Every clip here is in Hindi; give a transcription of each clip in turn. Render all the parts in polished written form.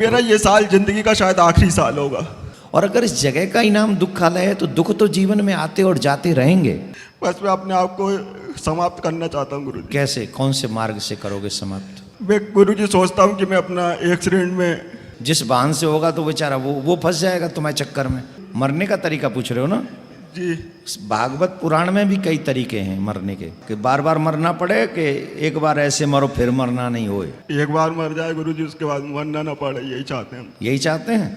मेरा ये साल जिंदगी का शायद आखिरी साल होगा। और अगर इस जगह का ही नाम दुखालय है तो दुख तो जीवन में आते और जाते रहेंगे। बस मैं अपने आप को समाप्त करना चाहता हूँ गुरुजी। कैसे, कौन से मार्ग से करोगे समाप्त? मैं गुरुजी सोचता हूँ कि मैं अपना एक्सीडेंट में, जिस वाहन से होगा तो बेचारा वो फंस जाएगा तुम्हारे चक्कर में। मरने का तरीका पूछ रहे हो ना? जी भागवत पुराण में भी कई तरीके हैं मरने के, कि बार बार मरना पड़े कि एक बार ऐसे मरो फिर मरना नहीं होए। एक बार मर जाए गुरुजी, उसके बाद मरना ना पड़े, यही चाहते हैं हम। यही चाहते हैं।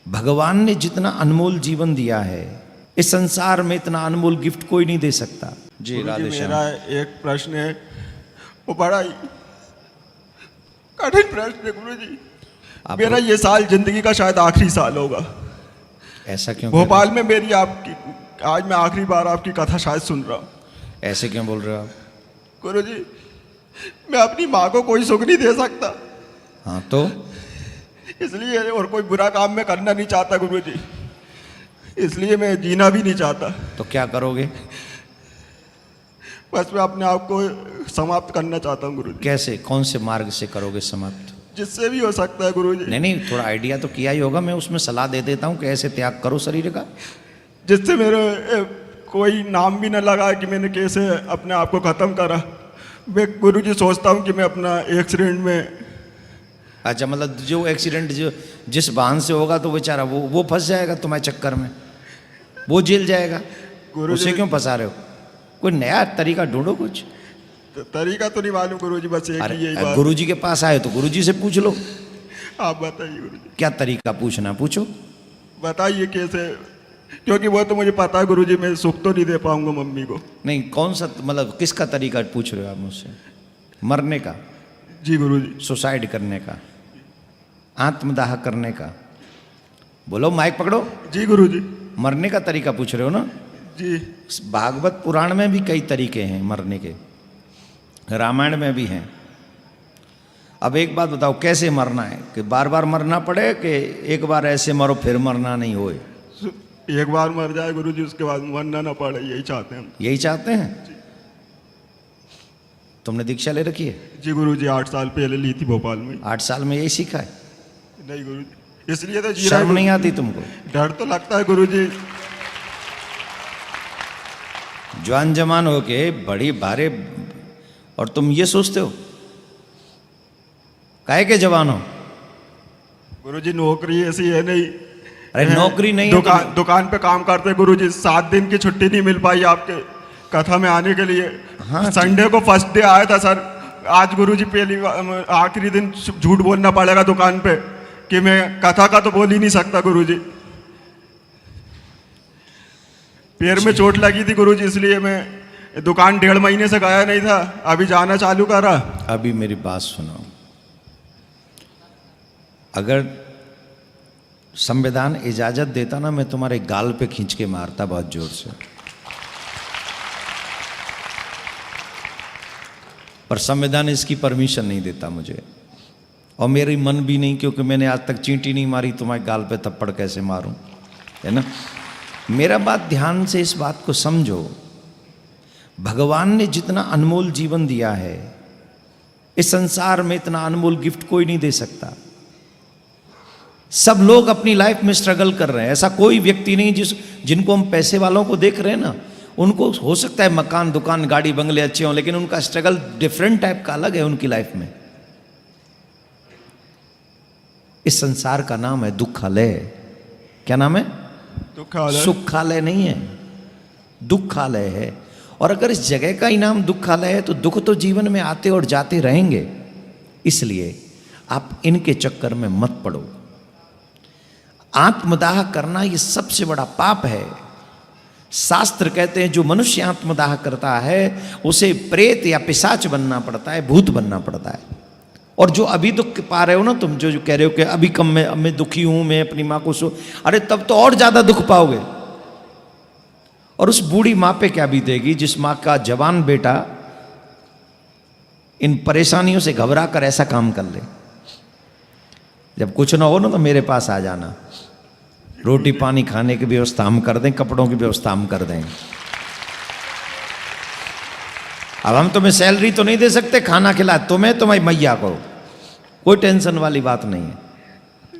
भगवान ने जितना अनमोल जीवन दिया है, इस संसार में इतना अनमोल गिफ्ट कोई नहीं दे सकता। जी गुरुजी, राधे श्याम। मेरा एक प्रश्न है, वो बड़ा ही कठिन प्रश्न है गुरुजी। मेरा ये साल जिंदगी का शायद आखिरी साल होगा। ऐसा क्यों? भोपाल में मेरी आपकी, आज मैं आखिरी बार आपकी कथा शायद सुन रहा हूँ। ऐसे क्यों बोल रहे हो आप? गुरुजी, मैं अपनी माँ को कोई सुख नहीं दे सकता। हाँ तो इसलिए, और कोई बुरा काम मैं करना नहीं चाहता गुरुजी, इसलिए मैं जीना भी नहीं चाहता। तो क्या करोगे? बस मैं अपने आप को समाप्त करना चाहता हूँ गुरुजी। कैसे, कौन से मार्ग से करोगे समाप्त? जिससे भी हो सकता है गुरुजी। नहीं, थोड़ा आइडिया तो किया ही होगा। मैं उसमें सलाह दे देता हूँ कि ऐसे त्याग करो शरीर का, जिससे मेरे कोई नाम भी न लगा कि मैंने कैसे अपने आप को ख़त्म करा। मैं गुरुजी सोचता हूँ कि मैं अपना एक्सीडेंट में, अच्छा मतलब जो एक्सीडेंट जो जिस वाहन से होगा तो बेचारा वो फंस जाएगा तुम्हारे चक्कर में, वो जेल जाएगा। उसे क्यों फंसा रहे हो? कोई नया तरीका ढूंढो कुछ। तरीका तो नहीं मालूम गुरुजी, बस एक ही यही बात। गुरुजी के पास आए तो गुरुजी से पूछ लो। आप बताइए गुरुजी। क्या तरीका पूछना, पूछो। बताइए कैसे, क्योंकि वो तो मुझे पता है गुरुजी, मैं सुख तो नहीं दे पाऊंगा मम्मी को। नहीं, कौन सा मतलब किसका तरीका पूछ रहे हो आप मुझसे? मरने का? जी गुरुजी। सुसाइड करने का? आत्मदाह करने का? बोलो, माइक पकड़ो। जी गुरुजी। मरने का तरीका पूछ रहे हो ना? जी। भागवत पुराण में भी कई तरीके हैं मरने के, रामायण में भी हैं। अब एक बात बताओ, कैसे मरना है? कि बार बार मरना पड़े कि एक बार ऐसे मरो फिर मरना नहीं होए? एक बार मर जाए गुरुजी, उसके बाद मरना ना पड़े, यही चाहते हैं हम। यही चाहते हैं। तुमने दीक्षा ले रखी है? जी गुरुजी, 8 साल पहले ली थी भोपाल में। 8 साल में यही सीखा है? नहीं गुरुजी, इसलिए तो जी रहा है। शर्म नहीं आती तुमको? डर तो लगता है गुरुजी। जवान जमान हो के बड़ी भारे, और तुम ये सोचते हो काहे के जवान हो? गुरुजी, नौकरी ऐसी है नहीं। अरे नौकरी नहीं है, दुकान पे काम करते गुरुजी, 7 दिन की छुट्टी नहीं मिल पाई आपके कथा में आने के लिए। हाँ, संडे को फर्स्ट डे आया था सर। आज गुरुजी पहली आखिरी दिन झूठ बोलना पड़ेगा दुकान पे कि मैं कथा का तो बोल ही नहीं सकता गुरुजी। पैर में चोट लगी थी गुरुजी, इसलिए मैं दुकान 1.5 महीने से गया नहीं था, अभी जाना चालू करा। अभी मेरी बात सुनो, अगर संविधान इजाजत देता ना, मैं तुम्हारे गाल पे खींच के मारता बहुत जोर से। पर संविधान इसकी परमिशन नहीं देता मुझे, और मेरी मन भी नहीं, क्योंकि मैंने आज तक चींटी नहीं मारी, तुम्हारे गाल पे थप्पड़ कैसे मारूं, है ना? मेरा बात ध्यान से इस बात को समझो। भगवान ने जितना अनमोल जीवन दिया है, इस संसार में इतना अनमोल गिफ्ट कोई नहीं दे सकता। सब लोग अपनी लाइफ में स्ट्रगल कर रहे हैं। ऐसा कोई व्यक्ति नहीं जिनको हम पैसे वालों को देख रहे हैं ना, उनको हो सकता है मकान दुकान गाड़ी बंगले अच्छे हों, लेकिन उनका स्ट्रगल डिफरेंट टाइप का अलग है उनकी लाइफ में। इस संसार का नाम है दुखालय। क्या नाम है? दुखालय। सुखालय नहीं है, दुखालय है। और अगर इस जगह का ही नाम दुखालय है तो दुख तो जीवन में आते और जाते रहेंगे। इसलिए आप इनके चक्कर में मत पड़ो। आत्मदाह करना ये सबसे बड़ा पाप है। शास्त्र कहते हैं जो मनुष्य आत्मदाह करता है उसे प्रेत या पिशाच बनना पड़ता है, भूत बनना पड़ता है। और जो अभी दुख पा रहे हो ना तुम, जो कह रहे हो कि अभी कम मैं दुखी हूं, मैं अपनी माँ को अरे तब तो और ज्यादा दुख पाओगे। और उस बूढ़ी माँ पे क्या बीतेगी जिस माँ का जवान बेटा इन परेशानियों से घबरा कर ऐसा काम कर ले। जब कुछ ना हो ना तो मेरे पास आ जाना, रोटी पानी खाने की व्यवस्था हम कर दें, कपड़ों की व्यवस्था हम कर दें। अब हम तुम्हें सैलरी तो नहीं दे सकते, खाना खिला तुम्हें, तुम्हारी मैया को, कोई टेंशन वाली बात नहीं है।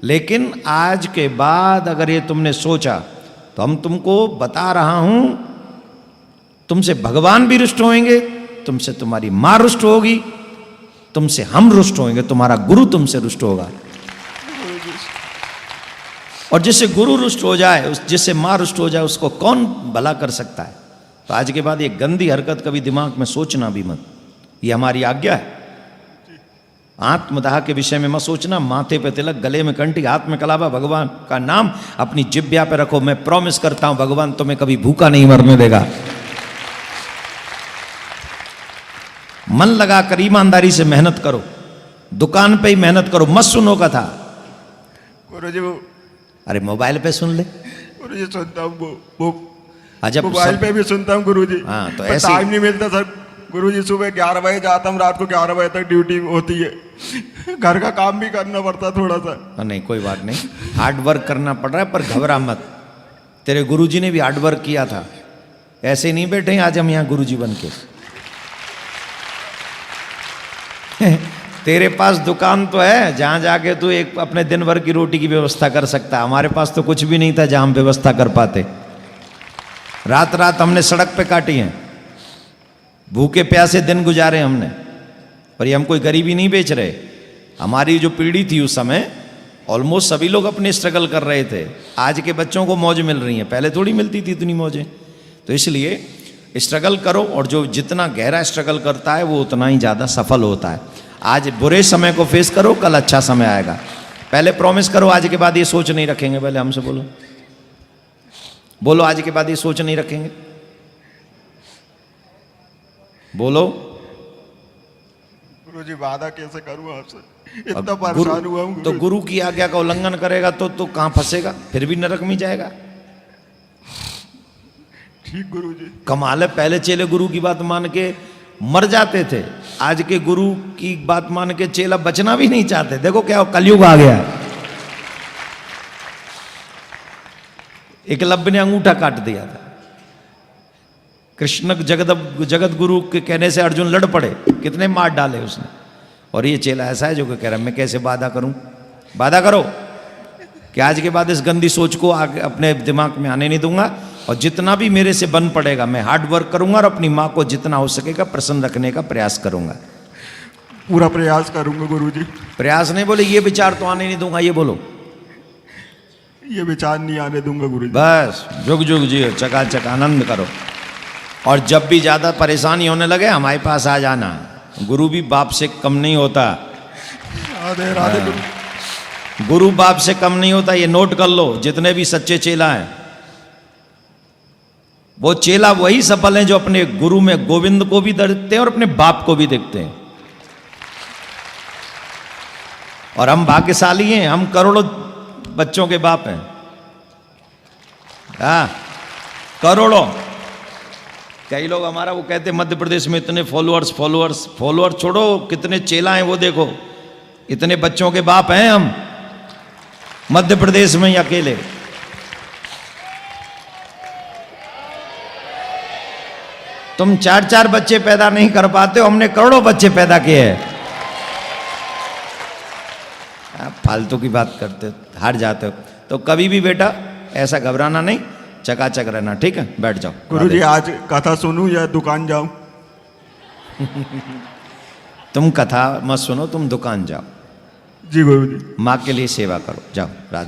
लेकिन आज के बाद अगर ये तुमने सोचा तो हम तुमको बता रहा हूं, तुमसे भगवान भी रुष्ट होंगे, तुमसे तुम्हारी मां रुष्ट होगी, तुमसे हम रुष्ट होंगे, तुम्हारा गुरु तुमसे रुष्ट होगा। और जिससे गुरु रुष्ट हो जाए, जिससे मां रुष्ट हो जाए, उसको कौन भला कर सकता है। तो आज के बाद ये गंदी हरकत कभी दिमाग में सोचना भी मत, ये हमारी आज्ञा है। आत्मदाह के विषय में मत सोचना। माथे पे तिलक, गले में कंठी, हाथ में कलावा, भगवान का नाम अपनी जिह्वा पे रखो। मैं प्रॉमिस करता हूं भगवान तुम्हें कभी भूखा नहीं मरने देगा। मन लगाकर ईमानदारी से मेहनत करो, दुकान पे ही मेहनत करो, मत सुनो कथा। गुरुजी वो, अरे मोबाइल पे सुन ले। गुरुजी सुनता हूँ वो अजब मोबाइल पे भी सुनता हूँ गुरुजी। हाँ, तो पर ऐसे टाइम नहीं मिलता सर। गुरुजी सुबह 11 बजे जाता हूँ, रात को 11 बजे तक ड्यूटी होती है। घर का काम भी करना पड़ता है थोड़ा सा। नहीं कोई बात नहीं, हार्ड वर्क करना पड़ रहा है, पर घबरा मत। तेरे गुरुजी ने भी हार्ड वर्क किया था, ऐसे नहीं बैठे आज हम यहाँ गुरुजी बन के। तेरे पास दुकान तो है जहां जाके तू एक अपने दिन भर की रोटी की व्यवस्था कर सकता है। हमारे पास तो कुछ भी नहीं था जहां हम व्यवस्था कर पाते। रात रात हमने सड़क पे काटी है, भूखे प्यासे दिन गुजारे हमने। और ये हम कोई गरीबी नहीं बेच रहे। हमारी जो पीढ़ी थी उस समय, ऑलमोस्ट सभी लोग अपने स्ट्रगल कर रहे थे। आज के बच्चों को मौज मिल रही है, पहले थोड़ी मिलती थी इतनी मौजें। तो इसलिए स्ट्रगल करो, और जो जितना गहरा स्ट्रगल करता है वो उतना ही ज़्यादा सफल होता है। आज बुरे समय को फेस करो, कल अच्छा समय आएगा। पहले प्रॉमिस करो आज के बाद ये सोच नहीं रखेंगे। पहले हमसे बोलो, बोलो आज के बाद ये सोच नहीं रखेंगे। बोलो। गुरुजी वादा कैसे करूँ आपसे, इतना परेशान हुआ हूँ। तो गुरु की आज्ञा का उल्लंघन करेगा तो कहाँ फंसेगा, फिर भी नरक में जाएगा। ठीक गुरुजी। कमाल है, पहले चेले गुरु की बात मान के मर जाते थे, आज के गुरु की बात मान के चेला बचना भी नहीं चाहते। देखो क्या कलयुग आ गया है। एकलव्य ने अंगूठा काट दिया था। कृष्ण जगत गुरु के कहने से अर्जुन लड़ पड़े, कितने मार डाले उसने। और ये चेला ऐसा है जो कह रहा है मैं कैसे वादा करूं। वादा करो कि आज के बाद इस गंदी सोच को आगे अपने दिमाग में आने नहीं दूंगा, और जितना भी मेरे से बन पड़ेगा मैं हार्ड वर्क करूंगा, और अपनी माँ को जितना हो सकेगा प्रसन्न रखने का प्रयास करूंगा। पूरा प्रयास करूंगा गुरुजी। प्रयास नहीं बोले, ये विचार तो आने नहीं दूंगा, ये बोलो। ये विचार नहीं आने दूंगा गुरुजी। बस जुग जुग जियो, चकाचक आनंद करो। और जब भी ज़्यादा परेशानी होने लगे हमारे पास आ जाना। गुरु भी बाप से कम नहीं होता। राधे राधे गुरु। गुरु बाप से कम नहीं होता, ये नोट कर लो। जितने भी सच्चे चेला हैं, वो चेला वही सफल हैं जो अपने गुरु में गोविंद को भी देखते हैं और अपने बाप को भी देखते हैं। और हम भाग्यशाली हैं, हम करोड़ों बच्चों के बाप हैं। करोड़ों। कई लोग हमारा वो कहते मध्य प्रदेश में इतने फॉलोअर्स छोड़ो, कितने चेला हैं वो देखो। इतने बच्चों के बाप हैं हम मध्य प्रदेश में ही अकेले। तुम 4-4 बच्चे पैदा नहीं कर पाते हो, हमने करोड़ों बच्चे पैदा किए हैं। फालतू की बात करते हो, हार जाते हो। तो कभी भी बेटा ऐसा घबराना नहीं, चकाचक रहना, ठीक है। बैठ जाओ। गुरुजी आज कथा सुनूं या दुकान जाऊं? तुम कथा मत सुनो, तुम दुकान जाओ। जी गुरुजी। माँ के लिए सेवा करो, जाओ। राधे।